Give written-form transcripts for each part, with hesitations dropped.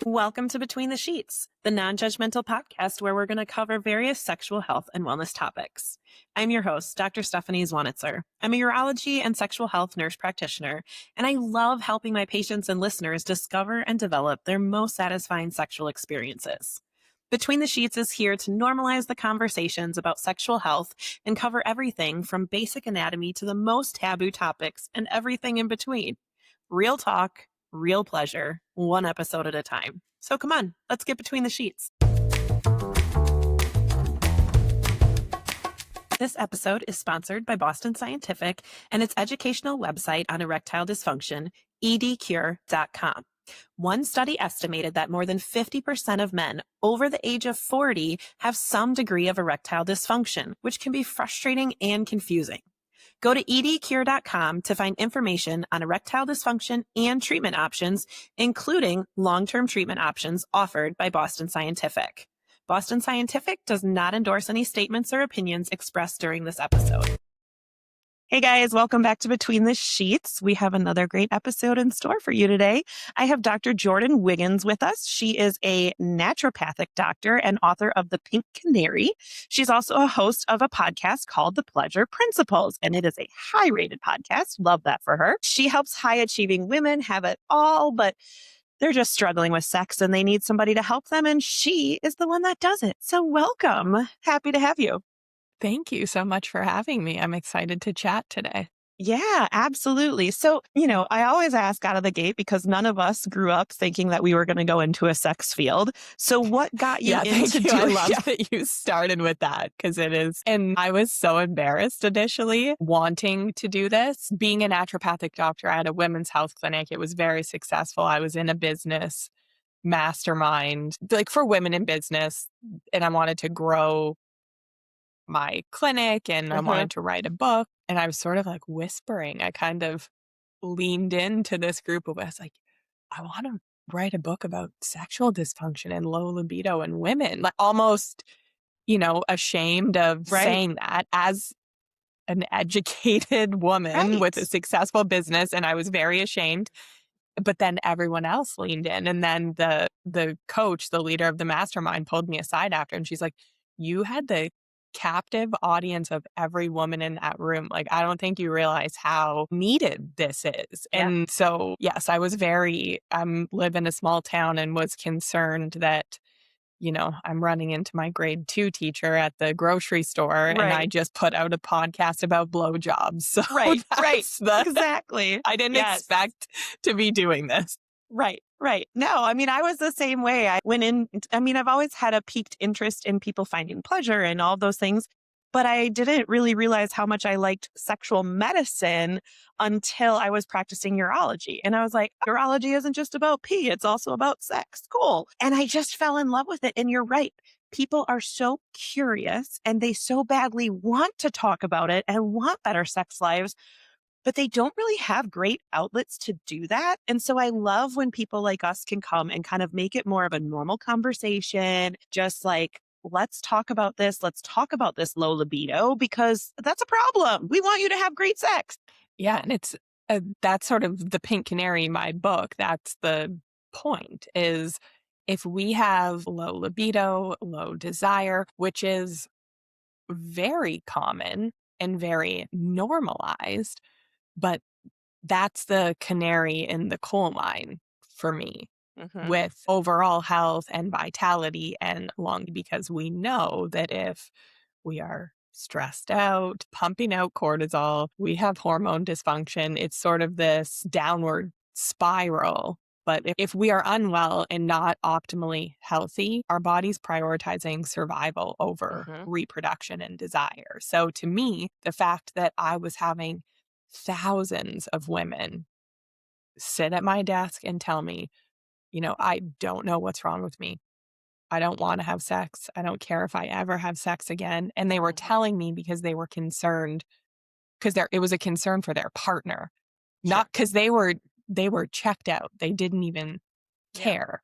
Welcome to Between the Sheets, the non-judgmental podcast where we're going to cover various sexual health and wellness topics. I'm your host, Dr. Stephanie Zwonitzer. I'm a urology and sexual health nurse practitioner, and I love helping my patients and listeners discover and develop their most satisfying sexual experiences. Between the Sheets is here to normalize the conversations about sexual health and cover everything from basic anatomy to the most taboo topics and everything in between. Real talk, real pleasure, one episode at a time. So come on, let's get between the sheets. This episode is sponsored by Boston Scientific and its educational website on erectile dysfunction, edcure.com. One study estimated that more than 50% of men over the age of 40 have some degree of erectile dysfunction, which can be frustrating and confusing. Go to edcure.com to find information on erectile dysfunction and treatment options, including long-term treatment options offered by Boston Scientific. Boston Scientific does not endorse any statements or opinions expressed during this episode. Hey guys, welcome back to Between the Sheets. We have another great episode in store for you today. I have Dr. Jordin Wiggins with us. She is a naturopathic doctor and author of The Pink Canary. She's also a host of a podcast called The Pleasure Principles, and it is a high-rated podcast. Love that for her. She helps high-achieving women have it all, but they're just struggling with sex and they need somebody to help them, and she is the one that does it. So welcome. Happy to have you. Thank you so much for having me. I'm excited to chat today. Yeah, absolutely. So, I always ask out of the gate because none of us grew up thinking that we were going to go into a sex field. So what got you into doing I love that you started with that because it is. And I was so embarrassed initially wanting to do this. Being a naturopathic doctor, I had a women's health clinic. It was very successful. I was in a business mastermind, like for women in business, and I wanted to grow my clinic and I wanted to write a book, and I was sort of like whispering. I kind of leaned into this group of us like, I want to write a book about sexual dysfunction and low libido in women, like almost, ashamed of saying that as an educated woman with a successful business. And I was very ashamed. But then everyone else leaned in. And then the coach, the leader of the mastermind, pulled me aside after, and she's like, you had the captive audience of every woman in that room. Like, I don't think you realize how needed this is. Yeah. And so, yes, I live in a small town and was concerned that, I'm running into my grade 2 teacher at the grocery store and I just put out a podcast about blowjobs. So exactly. I didn't expect to be doing this. Right. No, I was the same way. I've always had a piqued interest in people finding pleasure and all those things, but I didn't really realize how much I liked sexual medicine until I was practicing urology. And I was like, urology isn't just about pee, it's also about sex. Cool. And I just fell in love with it. And you're right. People are so curious and they so badly want to talk about it and want better sex lives, but they don't really have great outlets to do that. And so I love when people like us can come and kind of make it more of a normal conversation, just like, let's talk about this. Let's talk about this low libido because that's a problem. We want you to have great sex. Yeah. And it's that's sort of the Pink Canary, my book. That's the point, is if we have low libido, low desire, which is very common and very normalized, but that's the canary in the coal mine for me with overall health and vitality and because we know that if we are stressed out, pumping out cortisol, we have hormone dysfunction. It's sort of this downward spiral. But if we are unwell and not optimally healthy, our body's prioritizing survival over reproduction and desire. So to me, the fact that I was having thousands of women sit at my desk and tell me, I don't know what's wrong with me. I don't want to have sex. I don't care if I ever have sex again. And they were telling me because they were concerned, because it was a concern for their partner, not because they were checked out. They didn't even care.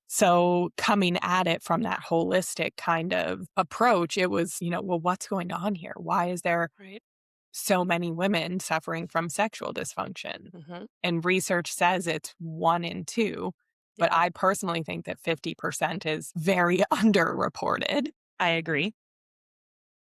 So coming at it from that holistic kind of approach, it was, well, what's going on here? Why is there so many women suffering from sexual dysfunction? And research says it's 1 in 2 But Yeah. I personally think that 50% is very underreported. I agree.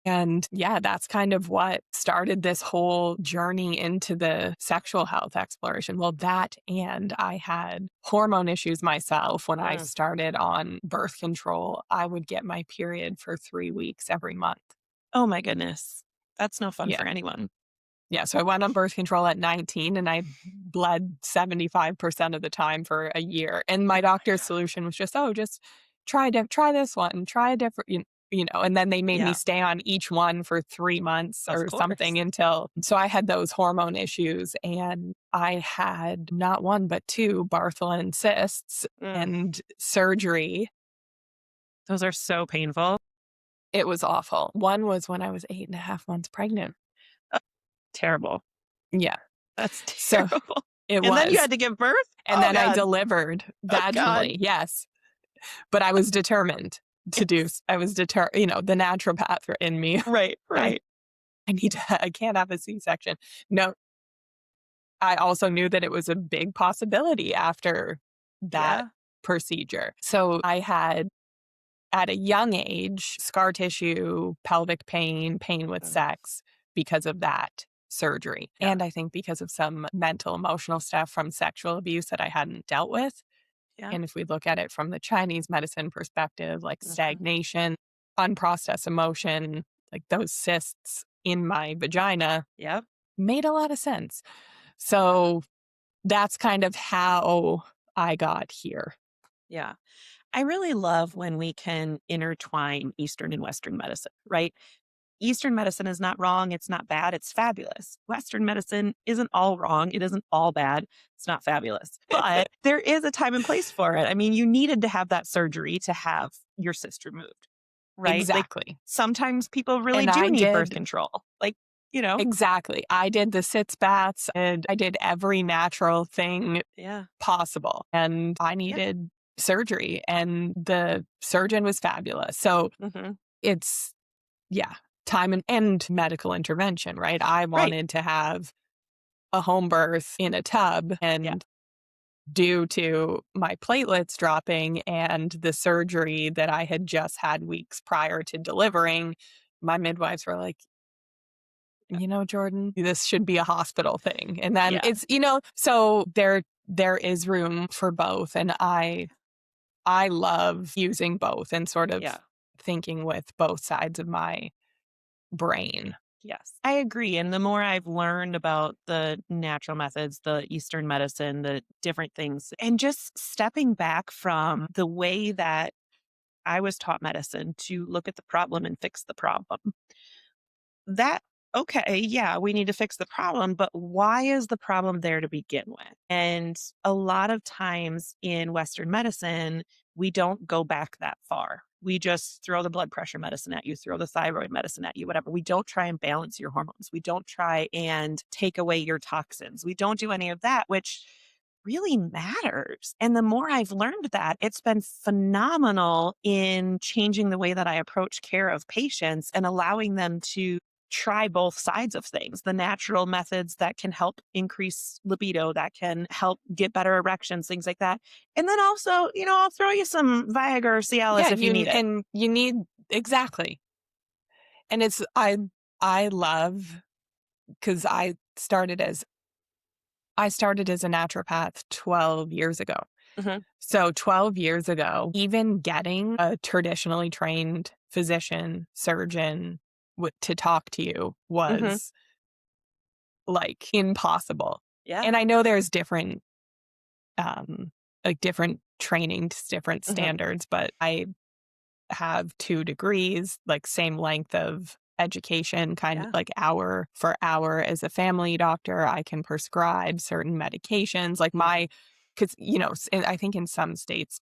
And yeah, that's kind of what started this whole journey into the sexual health exploration. Well, that and I had hormone issues myself when I Mm. started on birth control. I would get my period for 3 weeks every month. Oh my goodness. That's no fun Yeah. for anyone. Yeah. So I went on birth control at 19 and I bled 75% of the time for a year. And my Oh my doctor's God. solution was just, oh, just try this one, try a different, and then they made me Yeah, stay on each one for 3 months of or course. something until, so I had those hormone issues and I had not one, but two Bartholin cysts Mm. and surgery. Those are so painful. It was awful. One was when I was 8.5 months pregnant. Uh, Terrible. Yeah. That's So terrible. it And then you was. had to give birth? And Oh then I God. delivered Oh God. vaginally, yes. But I was determined to Yes. I was the naturopath in me. Right, I, right. I can't have a C-section. No, I also knew that it was a big possibility after that Yeah. procedure. So I had, at a young age, scar tissue, pelvic pain, pain with Mm. sex because of that surgery. Yeah. And I think because of some mental, emotional stuff from sexual abuse that I hadn't dealt with. Yeah. And if we look at it from the Chinese medicine perspective, like Mhm. stagnation, unprocessed emotion, like those cysts in my vagina Yep. made a lot of sense. Yeah. So that's kind of how I got here. Yeah. I really love when we can intertwine Eastern and Western medicine, right? Eastern medicine is not wrong. It's not bad. It's fabulous. Western medicine isn't all wrong. It isn't all bad. It's not fabulous. But there is a time and place for it. I mean, you needed to have that surgery to have your cyst removed, right? Like Exactly. sometimes people really And do I need birth did control. Like. exactly. I did the sitz baths and I did every natural thing Yeah. possible. And I Yeah. needed surgery and the surgeon was fabulous. So Hmm. it's, yeah, time and medical intervention, right? I Right. wanted to have a home birth in a tub, Yeah. and due to my platelets dropping and the surgery that I had just had weeks prior to delivering, my midwives were like, Jordin, this should be a hospital thing. And then Yeah. it's, so there is room for both. And I love using both and sort of Yeah. thinking with both sides of my brain. Yes, I agree. And the more I've learned about the natural methods, the Eastern medicine, the different things, and just stepping back from the way that I was taught medicine to look at the problem and fix the problem, that, okay, yeah, we need to fix the problem, but why is the problem there to begin with? And a lot of times in Western medicine, we don't go back that far. We just throw the blood pressure medicine at you, throw the thyroid medicine at you, whatever. We don't try and balance your hormones. We don't try and take away your toxins. We don't do any of that, which really matters. And the more I've learned that, it's been phenomenal in changing the way that I approach care of patients and allowing them to try both sides of things, the natural methods that can help increase libido, that can help get better erections, things like that. And then also, I'll throw you some Viagra or Cialis Yeah, if you need it. you need exactly. And it's I love because I started as a naturopath 12 years ago. Hmm. So 12 years ago, even getting a traditionally trained physician, surgeon to talk to you Hmm. was like impossible. Yeah. And I know there's different different trainings, different Hmm. standards, but I have 2 degrees, like same length of education, kind of Yeah. like hour for hour as a family doctor. I can prescribe certain medications, like because, and I think in some states,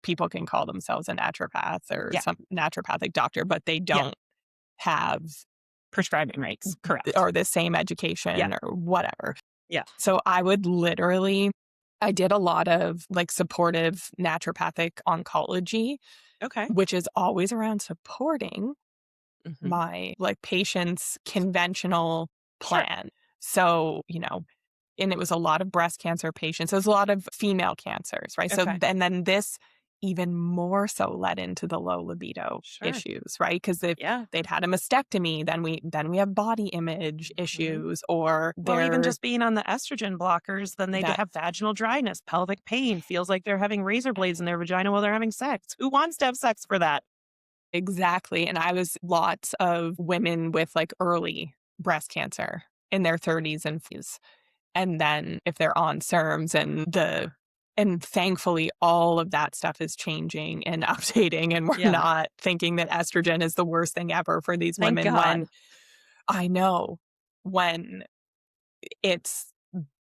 people can call themselves a naturopath or Yeah. some naturopathic doctor, but they Yeah. don't have Prescribing rights. Correct. or the same Yeah. education or whatever. Yeah. So I did a lot of like supportive naturopathic oncology, Okay. which is always around supporting Hmm. my like patient's conventional Sure. plan. So, and it was a lot of breast cancer patients. It was a lot of female cancers, right? So, Okay. and then this even more so led into the low libido Sure. issues, right? Because Yeah. they'd had a mastectomy, then we have body image Mhm. issues, or Well, even they're just being on the estrogen blockers, then they that have vaginal dryness, pelvic pain, feels like they're having razor blades in their vagina while they're having sex. Who wants to have sex for that? exactly. And I was lots of women with like early breast cancer in their 30s and 40s. And then if they're on SERMs and thankfully all of that stuff is changing and updating, and we're Yeah. not thinking that estrogen is the worst thing ever for these Thank women, when God. I know when it's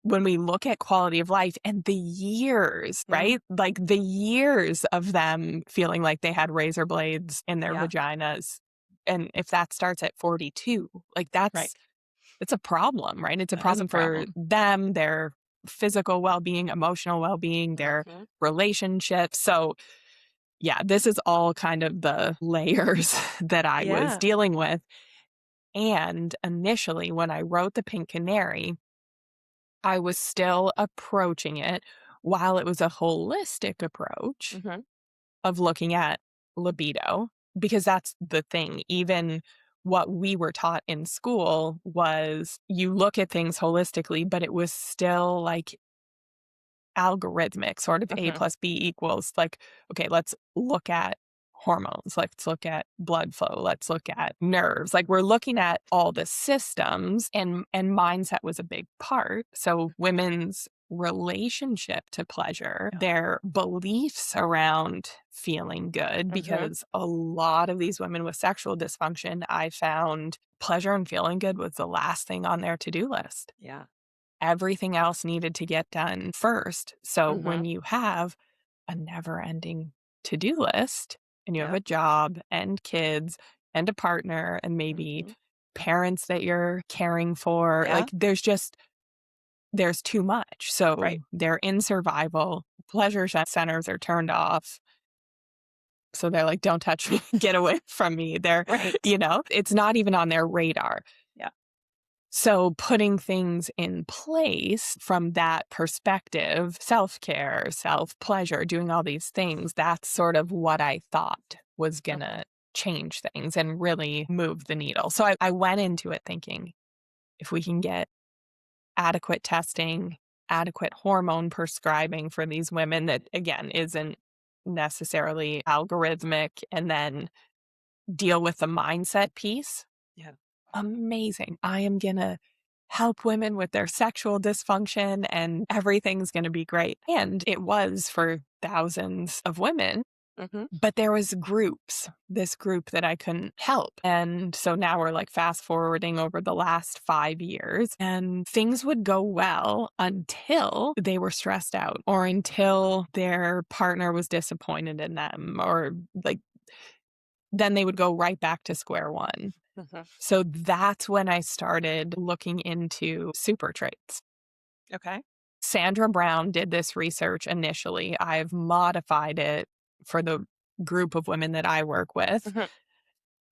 when we look at quality of life and the years, Mhm. right? Like the years of them feeling like they had razor blades in their Yeah. vaginas. And if that starts at 42, like Right. it's a problem, right? It's a That is a problem for problem. them, their physical well-being, emotional well-being, their Mhm. relationships. So yeah, this is all kind of the layers that I was Yeah. dealing with. And initially, when I wrote The Pink Canary, I was still approaching it while it was a holistic approach Mhm. of looking at libido, because that's the thing. Even what we were taught in school was you look at things holistically, but it was still like algorithmic, sort of A Mhm. plus B equals like, okay, let's look at hormones, let's look at blood flow, let's look at nerves. Like we're looking at all the systems, and mindset was a big part. So women's relationship to pleasure, Yeah. their beliefs around feeling good, Mhm. because a lot of these women with sexual dysfunction, I found pleasure and feeling good was the last thing on their to-do list. Yeah. Everything else needed to get done first. So when Mhm. you have a never ending to do list and you have Yep. a job and kids and a partner and maybe Mhm. parents that you're caring for, Yeah. like there's too much. So Right. they're in survival. Pleasure centers are turned off. So they're like, don't touch me, get away from me. Right. It's not even on their radar. Yeah. So putting things in place from that perspective, self-care, self-pleasure, doing all these things, that's sort of what I thought was going Mhm. to change things and really move the needle. So I went into it thinking, if we can get adequate testing, adequate hormone prescribing for these women that, again, isn't necessarily algorithmic, and then deal with the mindset piece, Yeah. amazing. I am going to help women with their sexual dysfunction and everything's going to be great. And it was for thousands of women, Mhm. but there was this group that I couldn't help. And so now we're like fast forwarding over the last 5 years, and things would go well until they were stressed out or until their partner was disappointed in them, or like then they would go right back to square one. Mhm. So that's when I started looking into super traits. Okay. Sandra Brown did this research initially. I've modified it for the group of women that I work with, Mhm.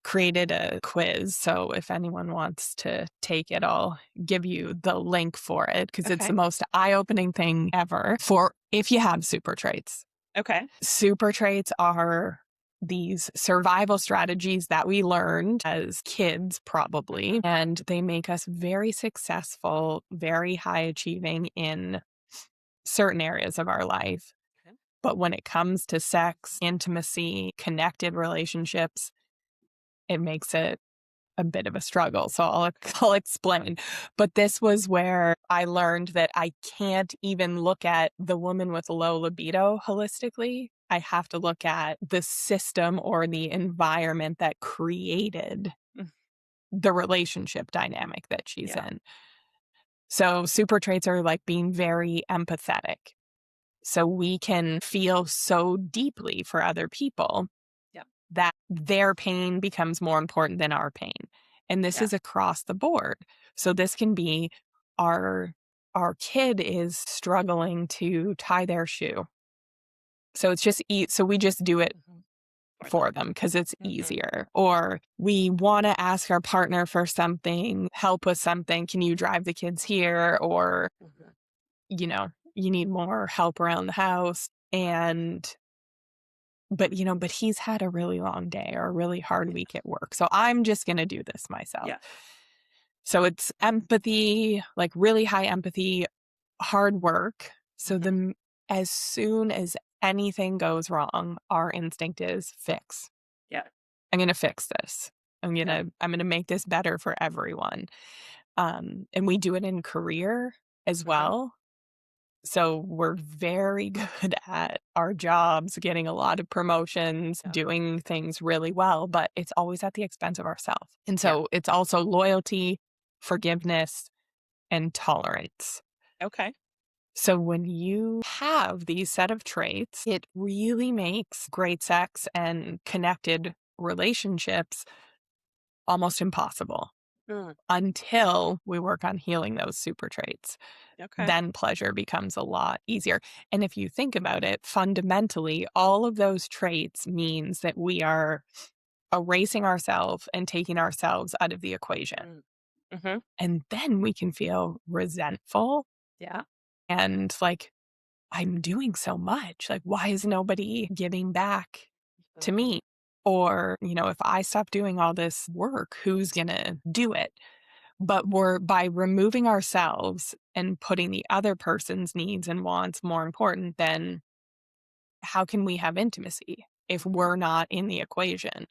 created a quiz. So if anyone wants to take it, I'll give you the link for it, because it's the Okay. most eye-opening thing ever for if you have super traits. Okay. Super traits are these survival strategies that we learned as kids, probably, Mhm. and they make us very successful, very high achieving in certain areas of our life. Okay. But when it comes to sex, intimacy, connected relationships, it makes it a bit of a struggle. So I'll explain. But this was where I learned that I can't even look at the woman with low libido holistically. I have to look at the system or the environment that created Mm. the relationship dynamic that she's Yeah. in. So super traits are like being very empathetic. So we can feel so deeply for other people Yeah. that their pain becomes more important than our pain. And this Yeah. is across the board. So this can be our our kid is struggling to tie their shoe. So it's just so we just do it Mhm. for them because it's Mhm. easier. Or we want to ask our partner for something, help with something. Can you drive the kids here? Or, Mhm. you need more help around the house. But he's had a really long day or a really hard week at work. So I'm just going to do this myself. Yeah. So it's empathy, like really high empathy, hard work. So Mhm. as soon as anything goes wrong, our instinct is fix. Yeah. I'm going to fix this. I'm going Yeah. to I'm going to make this better for everyone. And we do it in career as Uh-huh. well. So we're very good at our jobs, getting a lot of promotions, Yeah. doing things really well, but it's always at the expense of ourselves. And Yeah. so it's also loyalty, forgiveness, and tolerance. Okay. So when you have these set of traits, it really makes great sex and connected relationships almost impossible Mm. until we work on healing those super traits. Okay. Then pleasure becomes a lot easier. And if you think about it, fundamentally, all of those traits means that we are erasing ourselves and taking ourselves out of the equation. Mm. Mhm. And then we can feel resentful Yeah. and like, I'm doing so much. Like, why is nobody giving back to Mhm. me? Or, if I stop doing all this work, who's going to do it? But we're by removing ourselves and putting the other person's needs and wants more important, then how can we have intimacy if Mhm. we're not in the equation? Right.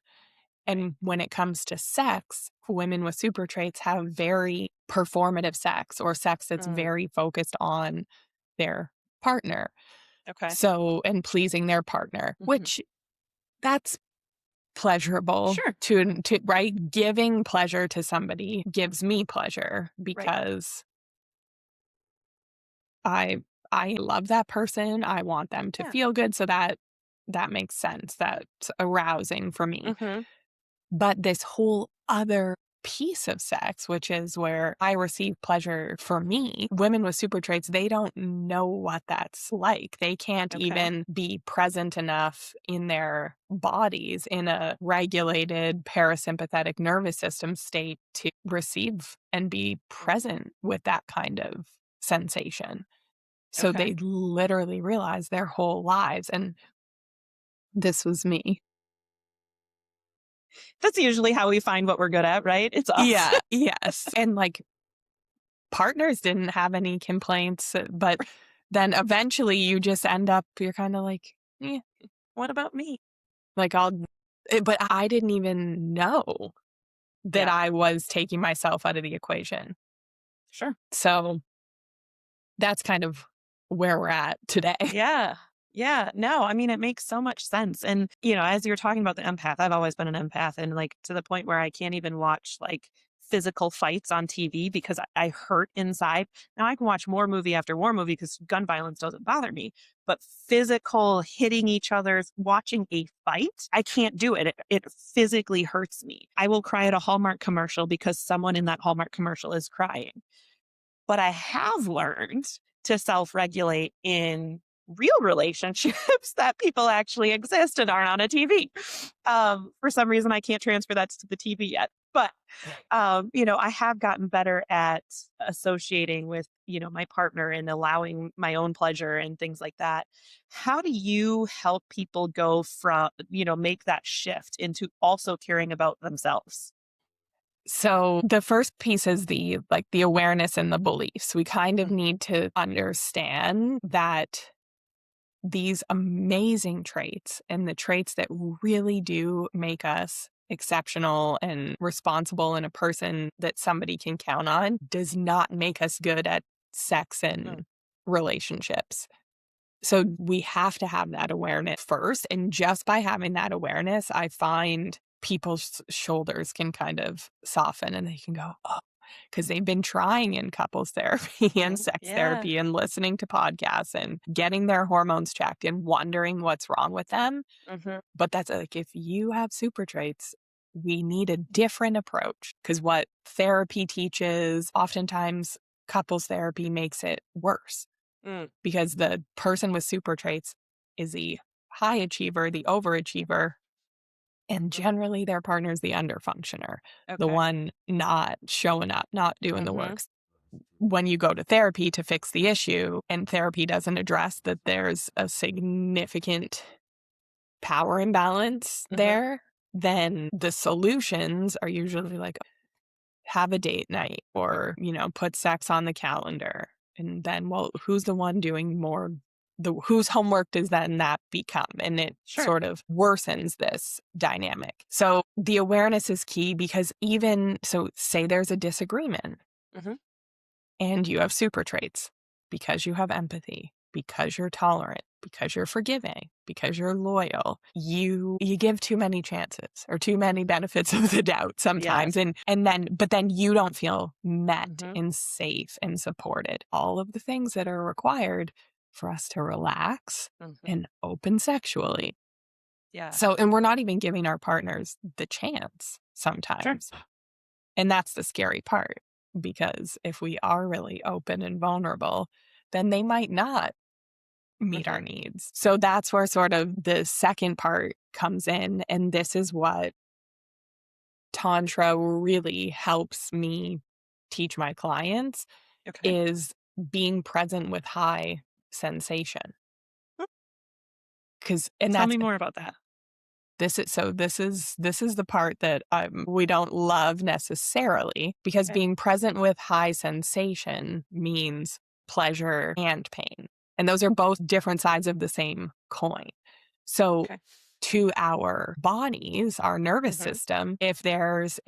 And when it comes to sex, women with super traits have very performative sex or sex that's Mm. very focused on their partner. Okay. So, and pleasing their partner, Mhm. which that's pleasurable Sure. to right. Giving pleasure to somebody gives me pleasure Right. because I I love that person. I want them to Yeah. feel good. So that makes sense. That's arousing for me. Mhm. But this whole other piece of sex, which is where I receive pleasure for me, women with super traits, they don't know what that's like. They can't Okay. even be present enough in their bodies in a regulated parasympathetic nervous system state to receive and be Mhm. present with that kind of sensation. So Okay. they literally realize their whole lives. And this was me. That's usually how we find what we're good at, right? It's us. Yeah, yes. And like partners didn't have any complaints, but then eventually you just end up, you're kind of like, yeah, What about me? like but I didn't even know that Yeah. I was taking myself out of the equation. Sure. So that's kind of where we're at today. Yeah. Yeah. No, I mean, it makes so much sense. And, as you're talking about the empath, I've always been an empath and like to the point where I can't even watch like physical fights on TV because I hurt inside. Now I can watch war movie after war movie because gun violence doesn't bother me, but physical hitting each other's watching a fight, I can't do it. It physically hurts me. I will cry at a Hallmark commercial because someone in that Hallmark commercial is crying. But I have learned to self-regulate in real relationships that people actually exist and aren't on a TV. For some reason, I can't transfer that to the TV yet. But, I have gotten better at associating with, my partner and allowing my own pleasure and things like that. How do you help people go from, make that shift into also caring about themselves? So the first piece is the awareness and the beliefs. We kind of Mm. need to understand that these amazing traits and the traits that really do make us exceptional and responsible and a person that somebody can count on does not make us good at sex Mm. and relationships. So we have to have that awareness first. And just by having that awareness, I find people's shoulders can kind of soften and they can go, oh, because they've been trying in couples therapy and Mhm. sex Yeah. therapy and listening to podcasts and getting their hormones checked and wondering what's wrong with them. Mhm. But that's like, if you have super traits, we need a different approach because what therapy teaches, oftentimes couples therapy makes it worse Mm. because the person with super traits is the high achiever, the overachiever, And generally their partner's the underfunctioner, the Okay. one not showing up, not doing the Mm-hmm. work. When you go to therapy to fix the issue and therapy doesn't address that there's a significant power imbalance Mm-hmm. there, then the solutions are usually like have a date night or, put sex on the calendar. And then, well, who's the one doing more? Whose homework does then that become? And it Sure. sort of worsens this dynamic. So the awareness is key because say there's a disagreement Mm-hmm. and you have super traits because you have empathy, because you're tolerant, because you're forgiving, because you're loyal. You give too many chances or too many benefits of the doubt sometimes, Yes. but then you don't feel met Mm-hmm. and safe and supported. All of the things that are required for us to relax Mm-hmm. and open sexually. Yeah. So, and we're not even giving our partners the chance Sure. sometimes. And that's the scary part, because if we are really open and vulnerable, then they might not meet our Mm-hmm. needs. So that's where sort of the second part comes in. And this is what Tantra really helps me teach my clients Okay. is being present with high sensation. Mm. And Tell that's me more about that. this is the part that we don't love necessarily, because Okay. being present with high sensation means pleasure and pain. And those are both different sides of the same coin. So Okay. to our bodies, our nervous Mm-hmm. system, if there's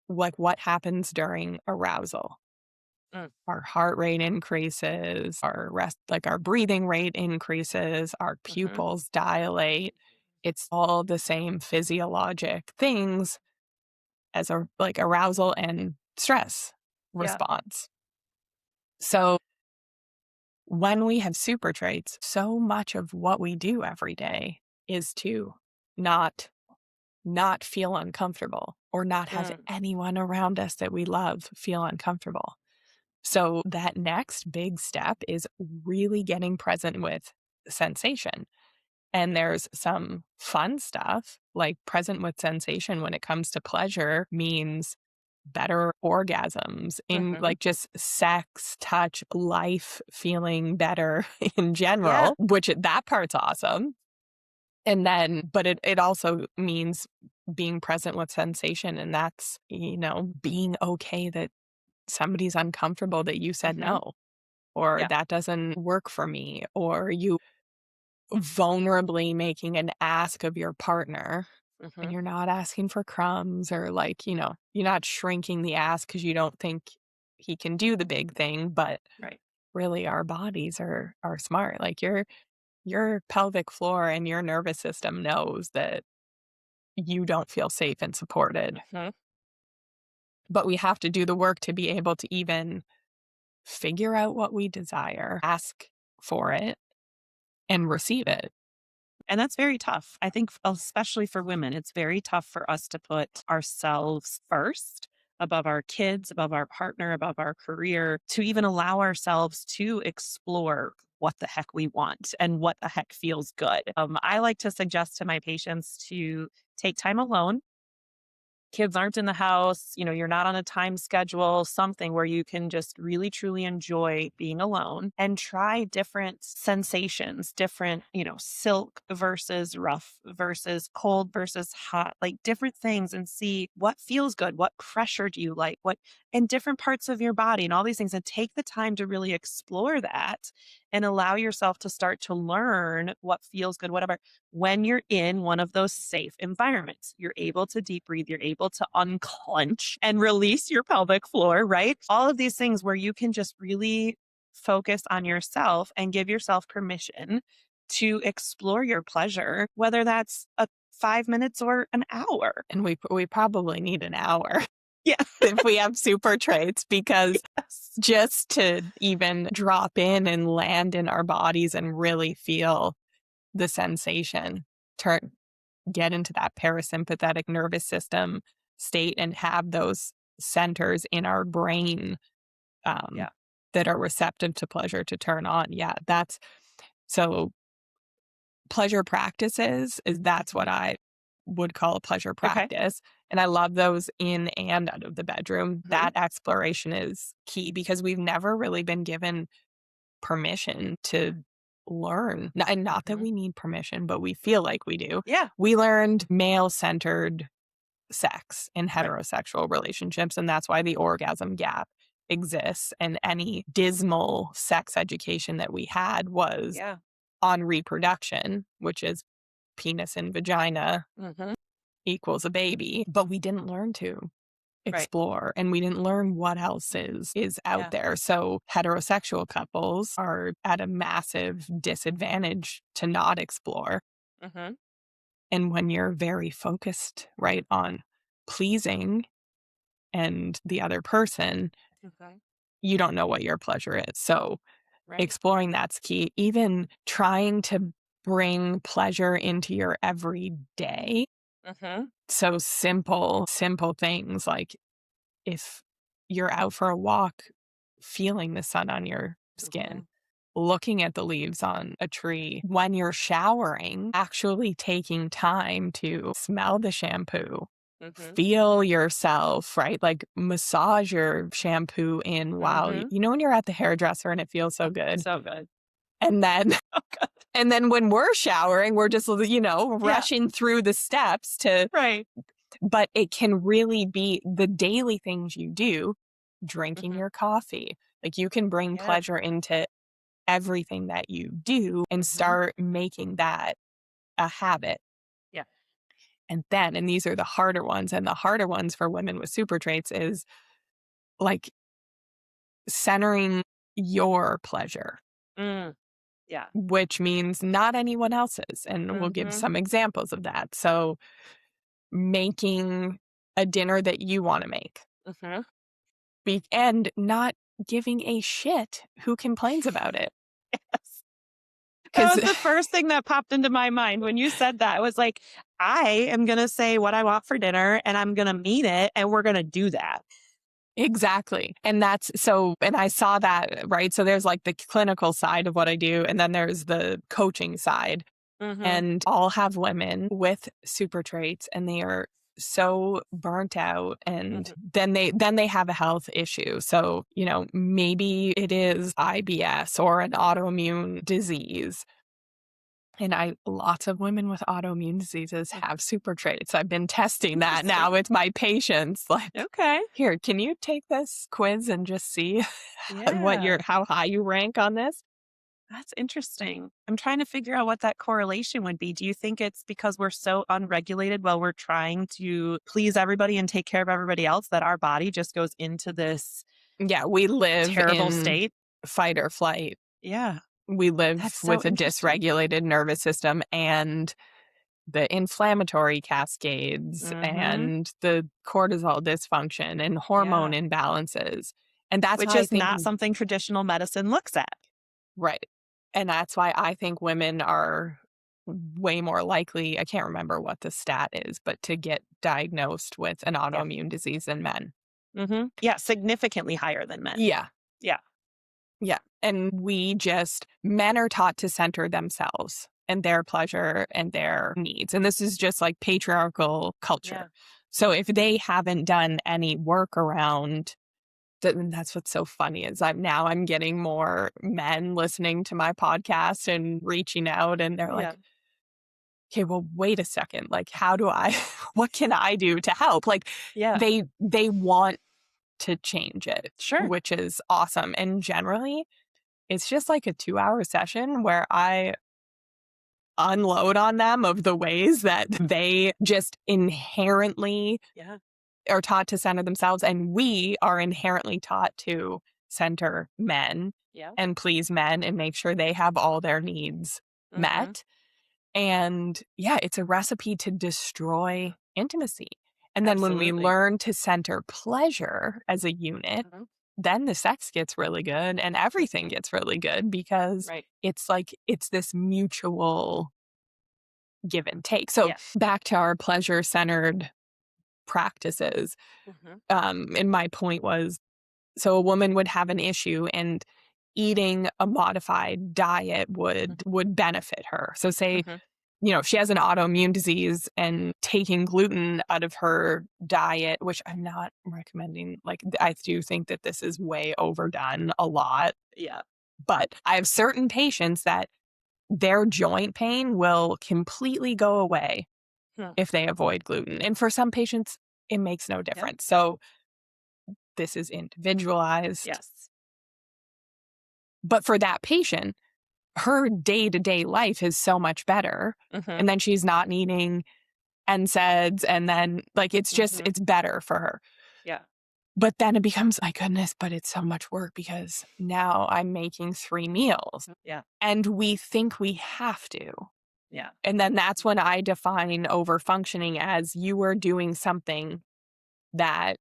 what happens during arousal, Mm. our heart rate increases, our breathing rate increases, our Mm-hmm. pupils dilate. It's all the same physiologic things as like arousal and stress Yeah. response. So when we have super traits, so much of what we do every day is to not not feel uncomfortable or not have Mm. anyone around us that we love feel uncomfortable. So that next big step is really getting present with sensation. And there's some fun stuff, like present with sensation when it comes to pleasure means better orgasms in Mm-hmm. like just sex, touch, life feeling better in Yeah. general, which that part's awesome. And then, but it also means being present with sensation. And that's, being okay that somebody's uncomfortable that you said Mm-hmm. no, or Yeah. that doesn't work for me, or you vulnerably making an ask of your partner and Mm-hmm. you're not asking for crumbs or like, you're not shrinking the ask because you don't think he can do the big thing, but Right. really our bodies are smart. Like your pelvic floor and your nervous system knows that you don't feel safe and supported. Mm-hmm. But we have to do the work to be able to even figure out what we desire, ask for it, and receive it. And that's very tough. I think, especially for women, it's very tough for us to put ourselves first above our kids, above our partner, above our career, to even allow ourselves to explore what the heck we want and what the heck feels good. I like to suggest to my patients to take time alone. Kids aren't in the house, you're not on a time schedule, something where you can just really truly enjoy being alone and try different sensations, different, silk versus rough versus cold versus hot, like different things, and see what feels good, what pressure do you like, what in different parts of your body and all these things, and take the time to really explore that and allow yourself to start to learn what feels good, whatever. When you're in one of those safe environments, you're able to deep breathe, you're able to unclench and release your pelvic floor, right? All of these things where you can just really focus on yourself and give yourself permission to explore your pleasure, whether that's 5 minutes or an hour. And we probably need an hour Yeah. if we have super traits, because Yes. just to even drop in and land in our bodies and really feel the sensation, get into that parasympathetic nervous system state and have those centers in our brain um, Yeah. that are receptive to pleasure to turn on. Yeah, that's so pleasure practices is that's what Mhm. would call a pleasure Okay. practice. And I love those in and out of the bedroom. Mhm. That exploration is key because we've never really been given permission to learn. And not that Mhm. we need permission, but we feel like we do. Yeah. We learned male centered sex in Right. heterosexual relationships. And that's why the orgasm gap exists. And any dismal sex education that we had was Yeah. on reproduction, which is penis and vagina Mhm. equals a baby. But we didn't learn to Right. explore and we didn't learn what else is out Yeah. there. So heterosexual couples are at a massive disadvantage to not explore. Mhm. And when you're very focused, right, on pleasing and the other person, Okay. you don't know what your pleasure is. So Right. exploring that's key. Even trying to bring pleasure into your everyday. Mhm. So simple things like if you're out for a walk, feeling the sun on your skin, Mhm. looking at the leaves on a tree, when you're showering, actually taking time to smell the shampoo, Mhm. feel yourself, right? Like massage your shampoo in while, Mhm. you know, when you're at the hairdresser and it feels so good. So good. And then, Oh god. and then when we're showering, we're just, Yeah. rushing through the steps to, Right. but it can really be the daily things you do, drinking Mhm. your coffee. Like you can bring Yeah. pleasure into everything that you do and Mhm. start making that a habit. Yeah. And these are the harder ones. And the harder ones for women with super traits is like centering your pleasure, Mm. Yeah. which means not anyone else's. And we'll give Mhm. some examples of that. So making a dinner that you want to make Mhm. and not giving a shit who complains about it. Yes. That Because was the first thing that popped into my mind when you said that. I was like, I am going to say what I want for dinner and I'm going to mean it and we're going to do that. exactly. And that's so, and I saw that, right? So there's like the clinical side of what I do, and then there's the coaching side. Mhm. And I'll have women with super traits and they are so burnt out and Mhm. then they have a health issue. So, maybe it is IBS or an autoimmune disease. And lots of women with autoimmune diseases Mhm. have super traits. I've been testing that now Interesting. with my patients. Like, Okay. here, can you take this quiz and just see Yeah. how high you rank on this? That's interesting. I'm trying to figure out what that correlation would be. Do you think it's because we're so unregulated while we're trying to please everybody and take care of everybody else that our body just goes into this Yeah, we live terrible in state? fight or flight. Yeah. We That's live so with a interesting. dysregulated nervous system and the inflammatory cascades Mhm. and the cortisol dysfunction and hormone Yeah. imbalances. And that's Which why I is think, not something traditional medicine looks at. right. And that's why I think women are way more likely, I can't remember what the stat is, but to get diagnosed with an Yeah. autoimmune disease than men. Yeah, significantly higher than men. Yeah. Yeah. Yeah. And men are taught to center themselves and their pleasure and their needs. And this is just like patriarchal culture. Yeah. So if they haven't done any work around that's what's so funny is I'm getting more men listening to my podcast and reaching out and they're Yeah. like, okay, well, wait a second. Like, how do I, what can I do to help? Like Yeah. they want to change it, Sure. which is awesome. And generally it's just like a 2-hour session where I unload on them of the ways that they just inherently Yeah. are taught to center themselves. And we are inherently taught to center men Yeah. and please men and make sure they have all their needs Mhm. met. And yeah, it's a recipe to destroy intimacy. And then when we Absolutely. learn to center pleasure as a unit, Mhm. then the sex gets really good and everything Mhm. gets really good because Right. it's this mutual give and take. So Yes. back to our pleasure centered practices. Mhm. And my point was, so a woman would have an issue and eating a modified diet would Mhm. would benefit her. So say Mhm. if she has an autoimmune disease and taking gluten out of her diet, which I'm not recommending, like, I do think that this is way overdone a lot. Yeah. But I have certain patients that their joint pain will completely go away Hmm. if they avoid gluten. And for some patients, it makes no Yep. difference. So this is individualized. Yes. But for that patient, her day-to-day life is so much better. Mm-hmm. And then she's not needing NSAIDs, and then like it's Mm-hmm. better for her. Yeah. But then it becomes, my goodness, but it's so much work because now I'm making 3 meals Yeah. and we think we have to. Yeah. And then that's when I define overfunctioning as you are doing something that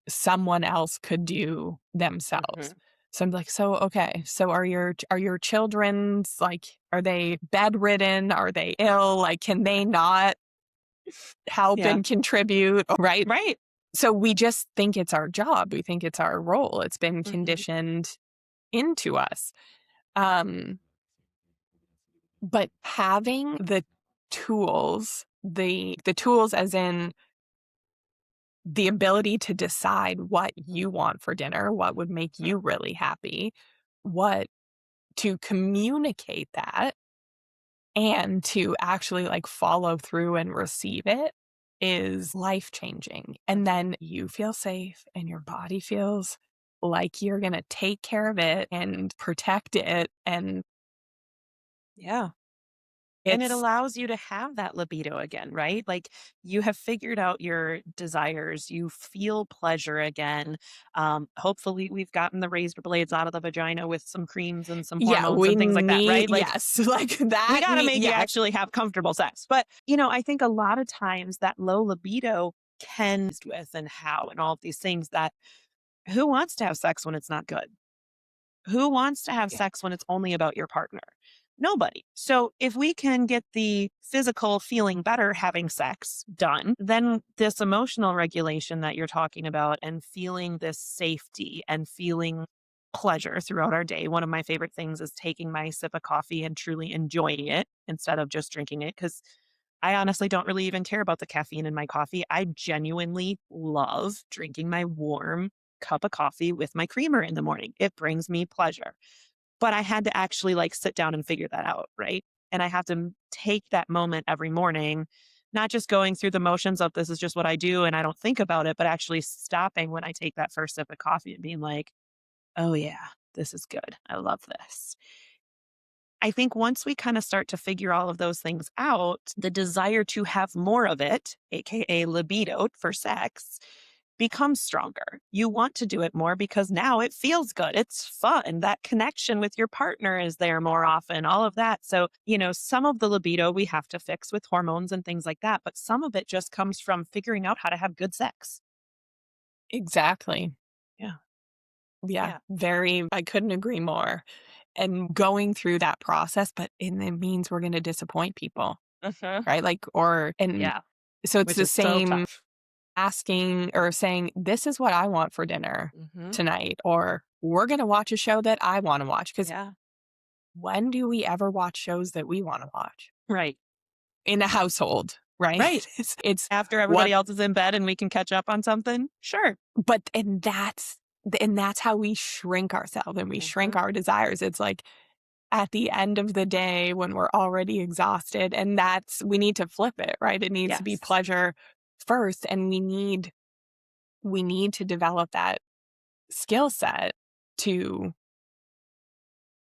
someone else could do themselves. Mm-hmm. So I'm like, okay, so are your children's, like, are they bedridden? Are they ill? Like, can they not help Yeah. and contribute? Right. Right. So we just think it's our job. We think it's our role. It's been Mm-hmm. conditioned into us. Um, but having the tools, the tools as in the ability to decide what you want for dinner, what would make you really happy, what to communicate that and to actually like follow through and receive it is life changing. And then you feel safe and your body feels like you're going to take care of it and protect it. And Yeah. And it it's, allows you to have that libido again, right? Like you have figured out your desires, you feel pleasure again. Hopefully, we've gotten the razor blades out of the vagina with some creams and some yeah, hormones we and things like that, need, right? Like yes, like we that. got to make you Yes. actually have comfortable sex. But, I think a lot of times that low libido can with and how and all of these things that who wants to have sex when it's not good? Who wants to have Yeah. sex when it's only about your partner? Nobody. So if we can get the physical feeling better having sex done, then this emotional regulation that you're talking about and feeling this safety and feeling pleasure throughout our day. One of my favorite things is taking my sip of coffee and truly enjoying it instead of just drinking it because I honestly don't really even care about the caffeine in my coffee. I genuinely love drinking my warm cup of coffee with my creamer in the morning. It brings me pleasure. But I had to actually like sit down and figure that out, right? And I have to take that moment every morning, not just going through the motions of this is just what I do and I don't think about it, but actually stopping when I take that first sip of coffee and being like, oh yeah, this is good. I love this. I think once we kind of start to figure all of those things out, the desire to have more of it, AKA libido for sex, becomes stronger. You want to do it more because now it feels good. It's fun. That connection with your partner is there more often, all of that. So, some of the libido we have to fix with hormones and things like that, but some of it just comes from figuring out how to have good sex. Exactly. Yeah. Yeah. Yeah. I couldn't agree more. And going through that process, but it means we're going to disappoint people, Uh-huh. right? And Yeah. so it's Which the is so same tough. asking or saying, this is what I want for dinner Hmm. tonight, or we're going to watch a show that I want to watch. Because Yeah. when do we ever watch shows that we want to watch Right. in a household? Right. Right. It's After everybody what, else is in bed and we can catch up on something. Sure. but, and that's how we shrink ourselves and we shrink Hmm. our desires. It's like, at the end of the day when we're already exhausted, and we need to flip it, right? It needs to be Yes. pleasure first, and we need to develop that skill set to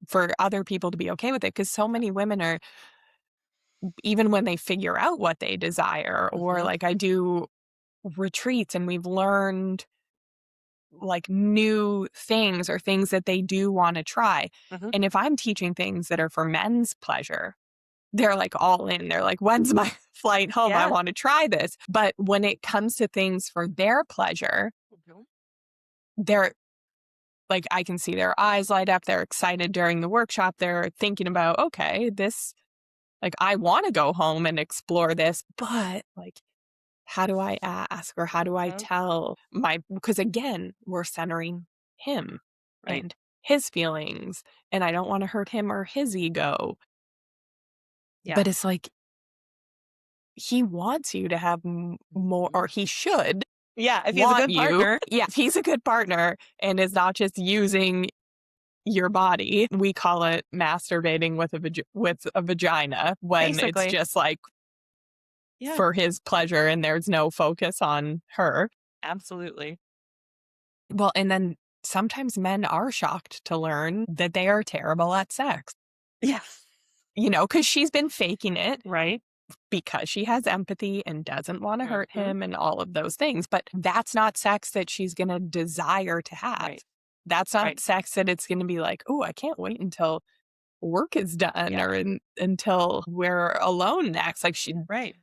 for other people to be okay with it, because so many women are, even when they figure out what they desire, or Hmm. like I do retreats and we've learned like new things or things that they do want to try. Hmm. And if I'm teaching things that are for men's pleasure, they're like all in. They're like, when's my flight home? I Yeah. want to try this. But when it comes to things for their pleasure, Mhm. they're like, I can see their eyes light up. They're excited during the workshop. They're thinking about, okay, this, like, I want to go home and explore this, but like, how do I ask or how do I Mhm. tell because again, we're centering him Right. and his feelings, and I don't want to hurt him or his ego. Yeah. But it's like, he wants you to have more, or he should Yeah, if he has a want good you. partner. Yeah, if he's a good partner and is not just using your body. We call it masturbating with a vagina, when it's Basically. just like Yeah, for his pleasure and there's no focus on her. absolutely. Well, and then sometimes men are shocked to learn that they are terrible at sex, Yeah. because she's been faking it Right. because she has empathy and doesn't want to hurt Mhm. him and all of those things. But that's not sex that she's going to desire to have. Right. That's not Right. sex that it's going to be like, oh, I can't wait until work is done, Yeah. or until we're alone next. Like Right.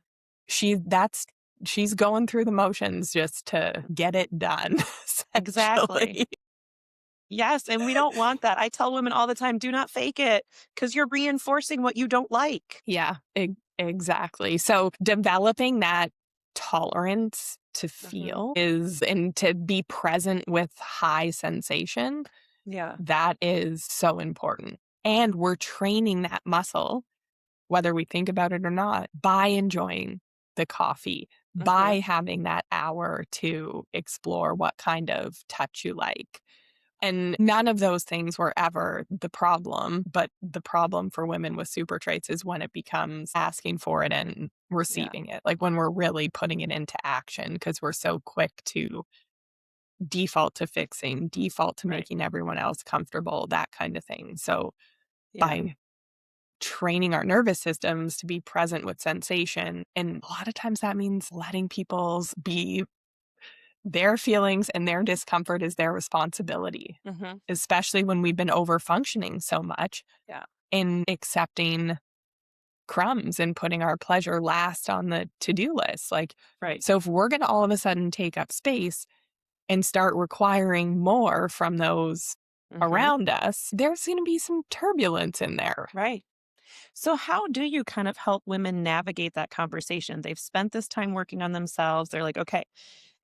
she that's she's going through the motions just to get it done, Exactly. essentially. Yes, and we don't want that. I tell women all the time, do not fake it because you're reinforcing what you don't like. Yeah, exactly. So developing that tolerance to Mhm. feel is and to be present with high sensation, Yeah. that is so important. And we're training that muscle, whether we think about it or not, by enjoying the coffee, Mhm. by having that hour to explore what kind of touch you like. And none of those things were ever the problem. But the problem for women with super traits is when it becomes asking for it and Yeah. receiving it, like when we're really putting it into action, because we're so quick to default to fixing, default to Right. making everyone else comfortable, that kind of thing. So Yeah. by training our nervous systems to be present with sensation. And a lot of times that means letting people's be their feelings and their discomfort is their responsibility, Mhm. especially when we've been over functioning so much Yeah. in accepting crumbs and putting our pleasure last on the to-do list. Like, Right. so if we're going to all of a sudden take up space and start requiring more from those Mhm. around us, there's going to be some turbulence in there. Right. So how do you kind of help women navigate that conversation? They've spent this time working on themselves. They're like, okay,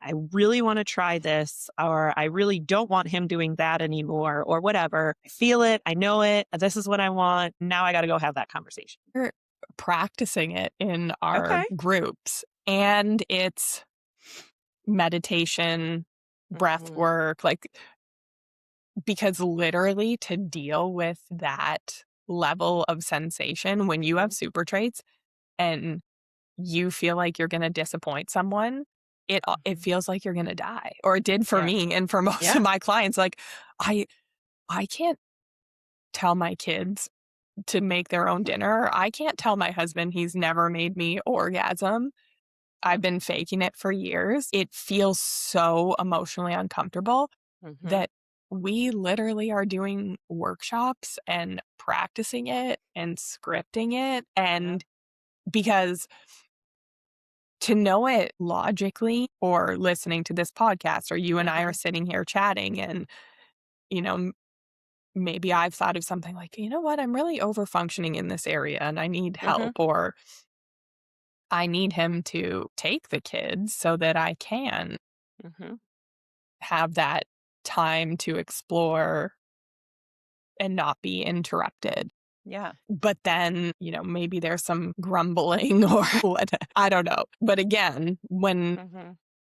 I really want to try this, or I really don't want him doing that anymore, or whatever. I feel it. I know it. This is what I want. Now I got to go have that conversation. We're practicing it in our Okay. groups, and it's meditation, breath Hmm. work, like, because literally to deal with that level of sensation when you have Hmm. super traits and you feel like you're going to disappoint someone, it Hmm. feels like you're going to die, or it did for Yeah. me and for most of Yeah. my clients. Like, I I can't tell my kids to make their own dinner. I can't tell my husband he's never made me orgasm. I've been faking it for years. It feels so emotionally uncomfortable Hmm. that we literally are doing workshops and practicing it and scripting it. Yeah. And because to know it logically, or listening to this podcast, or you and I are Hmm. sitting here chatting, and, you know, maybe I've thought of something like, you know what, I'm really over functioning in this area and I need Hmm. help, or I need him to take the kids so that I can Hmm. have that time to explore and not be interrupted. Yeah. But then, maybe there's some grumbling or what, I don't know. But again, when Hmm.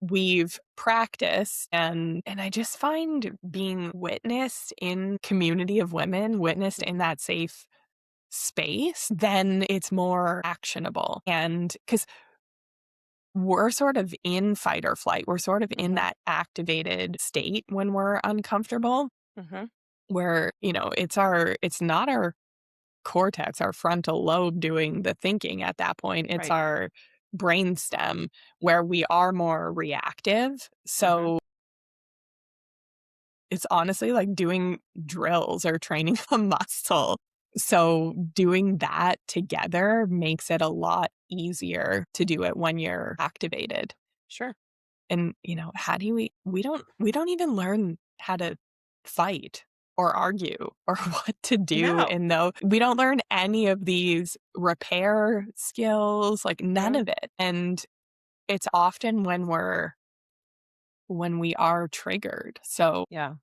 we've practiced, and I just find being witnessed in community of women, witnessed in Hmm. that safe space, then it's more actionable. And because we're sort of in fight or flight, we're sort of in Hmm. that activated state when we're uncomfortable, Hmm. where, it's not our cortex, our frontal lobe doing the thinking at that point. It's Right. our brainstem, where we are more reactive. Hmm. So it's honestly like doing drills or training a muscle. So doing that together makes it a lot easier to do it when you're activated. Sure. And, how do we don't even learn how to fight or argue or what to do. No. And though we don't learn any of these repair skills, like none Hmm. of it. And it's often when we are triggered. So Yeah.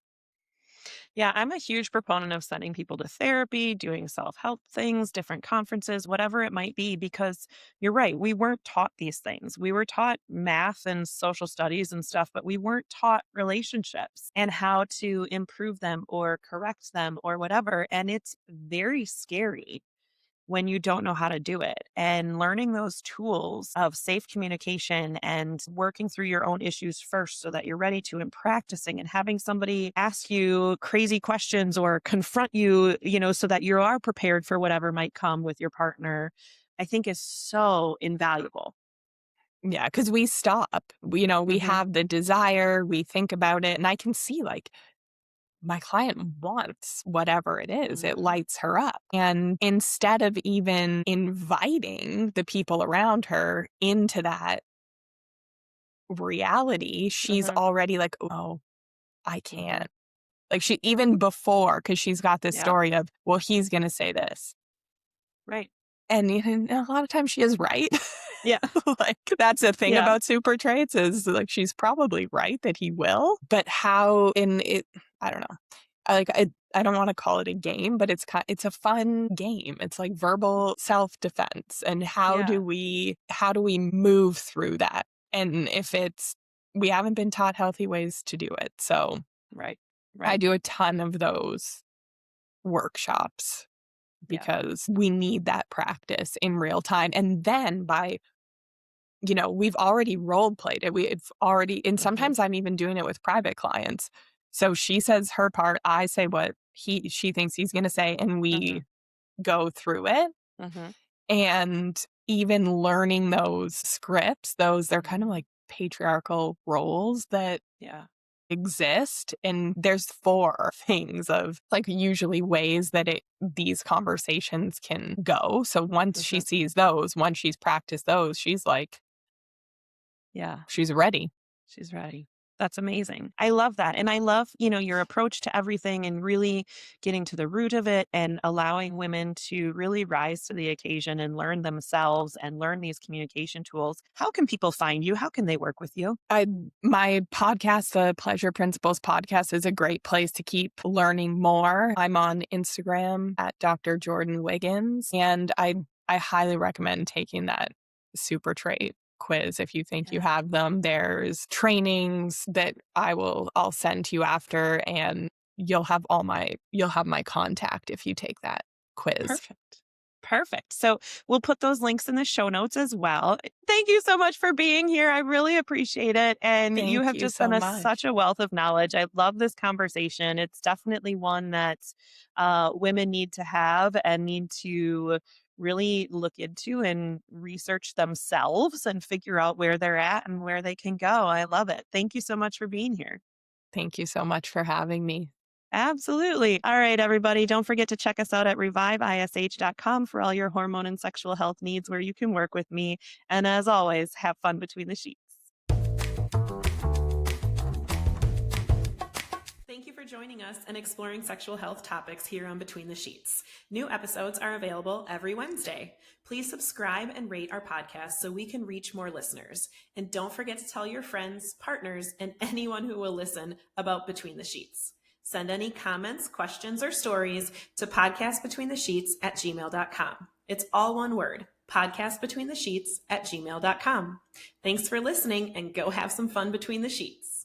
Yeah, I'm a huge proponent of sending people to therapy, doing self-help things, different conferences, whatever it might be, because you're right, we weren't taught these things. We were taught math and social studies and stuff, but we weren't taught relationships and how to improve them or correct them or whatever. And it's very scary when you don't know how to do it. And learning those tools of safe communication and working through your own issues first so that you're ready to, and practicing and having somebody ask you crazy questions or confront you, so that you are prepared for whatever might come with your partner, I think is so invaluable. Yeah, because we stop. We Hmm. have the desire, we think about it, and I can see, like, my client wants whatever it is. It Hmm. lights her up. And instead of even inviting the people around her into that reality, she's Hmm. already like, "Oh, I Hmm. can't." Like, she even before, because 'cause she's got this Yeah. story of, "Well, he's gonna say this." Right. And even a lot of times she is right. Yeah. Like, that's the thing Yeah. about super traits is, like, she's probably right that he will, but how in it I don't know. I don't wanna call it a game, but it's a fun game. It's like verbal self-defense, and Yeah. how do we move through that? And if it's we haven't been taught healthy ways to do it, so Right. I Right. do a ton of those workshops Yeah. because we need that practice in real time. And then we've already role played it. We've already, and Hmm. sometimes I'm even doing it with private clients. So she says her part, I say what she thinks he's going to say, and Hmm. we go through it. Hmm. And even learning those scripts, they're kind of like patriarchal roles that Yeah. exist, and there's 4 things of, like, usually ways that these conversations can go. So once she Hmm. sees those, once she's practiced those, she's like, Yeah. she's ready. She's ready. That's amazing. I love that. And I love, your approach to everything and really getting to the root of it and allowing women to really rise to the occasion and learn themselves and learn these communication tools. How can people find you? How can they work with you? I My podcast, the Pleasure Principles podcast, is a great place to keep learning more. I'm on Instagram at Dr. Jordin Wiggins, and I highly recommend taking that super trait quiz if you think you Yeah. have them. There's trainings that I'll send to you after, and you'll have my contact if you take that quiz. Perfect. Perfect. So we'll put those links in the show notes as well. Thank you so much for being here. I really appreciate it. And you Thank have you just so been much. such a wealth of knowledge. I love this conversation. It's definitely one that women need to have and need to really look into and research themselves and figure out where they're at and where they can go. I love it. Thank you so much for being here. Thank you so much for having me. Absolutely. All right, everybody. Don't forget to check us out at reviveish.com for all your hormone and sexual health needs where you can work with me. And as always, have fun between the sheets. Thank you for joining us and exploring sexual health topics here on Between the Sheets. New episodes are available every Wednesday. Please subscribe and rate our podcast so we can reach more listeners. And don't forget to tell your friends, partners, and anyone who will listen about Between the Sheets. Send any comments, questions, or stories to podcastbetweenthesheets@gmail.com. It's all one word, podcastbetweenthesheets@gmail.com. Thanks for listening and go have some fun between the sheets.